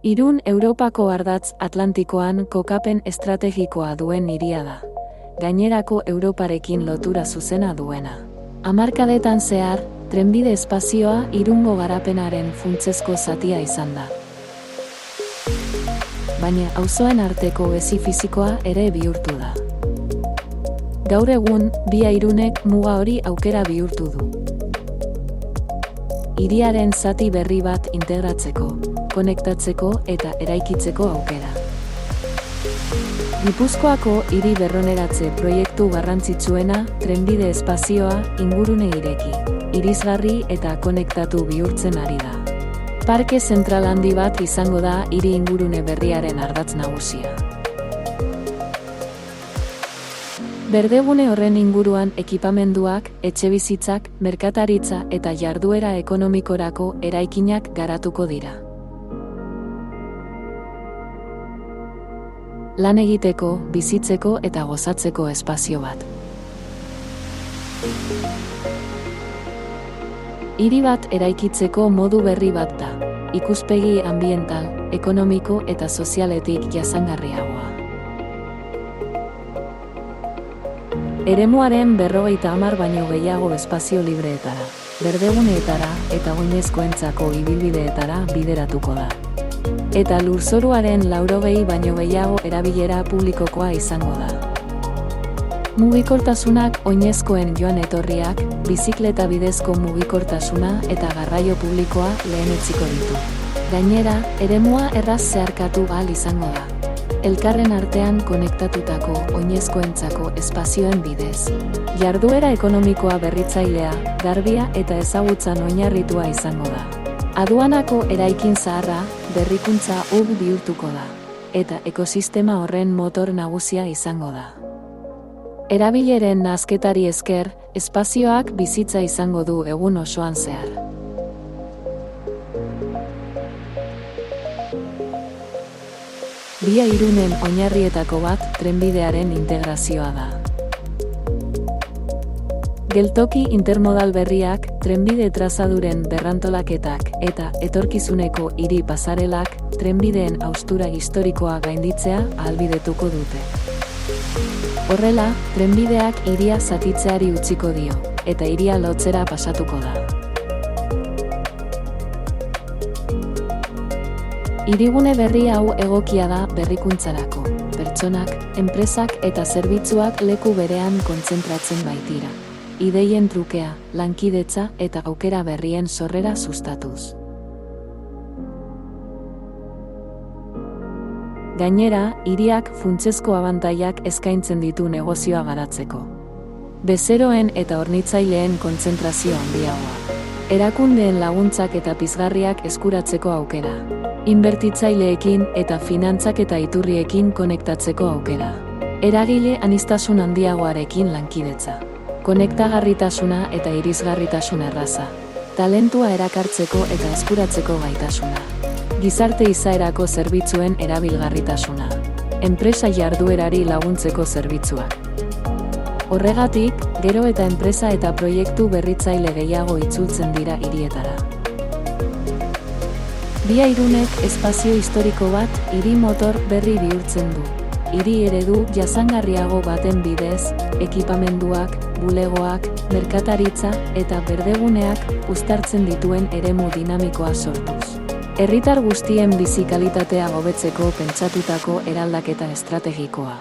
Irun Europako ardatz Atlantikoan kokapen estrategikoa duen hiria da. Gainerako Europarekin lotura zuzena duena. Hamarkadetan zehar, trenbide espazioa Irungo garapenaren funtsezko zatia izan da. Baina auzoen arteko hezi fisikoa ere bihurtu da. Gaur egun, Via Irunek muga hori aukera bihurtu du. Hiriaren zati berri bat integratzeko, konektatzeko eta eraikitzeko aukera. Gipuzkoako hiri berroneratze proiektu garrantzitsuena trenbide espazioa ingurune ireki, irisgarri eta konektatu bihurtzen ari da. Parke zentral handi bat izango da hiri ingurune berriaren ardatz nagusia. Berdegune horren inguruan ekipamenduak, etxebizitzak, merkataritza eta jarduera ekonomikorako eraikinak garatuko dira. Lan egiteko, bizitzeko eta gozatzeko espazio bat. Hiri bat eraikitzeko modu berri bat da, ikuspegi ambiental, ekonomiko eta sozialetik jasangarriagoa. Eremuaren 50 baino gehiago espazio libreetara, berdeguneetara eta oinezkoentzako ibilbideetara bideratuko da. Eta lurzoruaren 80 baino gehiago erabilera publikokoa izango da. Mugikortasunak oinezkoen joan etorriak, bizikleta bidezko mugikortasuna eta garraio publikoa lehenetsiko ditu. Gainera, eremua erraz zeharkatu ahal izango da. Elkarren artean konektatutako oinezkoentzako espazioen bidez. Jarduera ekonomikoa berritzailea, garbia eta ezagutzan oinarritua izango da. Aduanako eraikin zaharra, berrikuntza hub bihurtuko da, eta ekosistema horren motor nagusia izango da. Erabileren nahasketari esker, espazioak bizitza izango du egun osoan zehar. Via Irunen oinarrietako bat trenbidearen integrazioa da. Geltoki intermodal berriak, trenbide trazaduren berrantolaketak eta etorkizuneko hiri pasarelak trenbideen haustura historikoa gainditzea ahalbidetuko dute. Horrela, trenbideak hiria zatitzeari utziko dio, eta hiria lotzera pasatuko da. Hirigune berri hau egokia da berrikuntzarako, pertsonak, enpresak eta zerbitzuak leku berean kontzentratzen baitira. Ideien trukea, lankidetza eta aukera berrien sorrera sustatuz. Gainera, hiriak funtsezko abantailak eskaintzen ditu negozioa garatzeko. Bezeroen eta hornitzaileen kontzentrazio handiagoa. Erakundeen laguntzak eta pizgarriak eskuratzeko aukera. Inbertitzaileekin eta finantzak eta iturriekin konektatzeko aukera. Eragile aniztasun handiagoarekin lankidetza. Konektagarritasuna eta irisgarritasun erraza. Talentua erakartzeko eta eskuratzeko gaitasuna. Gizarte izaerako zerbitzuen erabilgarritasuna. Enpresa jarduerari laguntzeko zerbitzuak. Horregatik, gero eta enpresa eta proiektu berritzaile gehiago itzultzen dira hirietara. Via Irunek espazio historiko bat hiri motor berri bihurtzen du. Hiri eredu jasangarriago baten bidez, ekipamenduak, bulegoak, merkataritza eta berdeguneak uztartzen dituen eremu dinamikoa sortuz. Herritar guztien bizi kalitatea hobetzeko pentsatutako eraldaketa estrategikoa.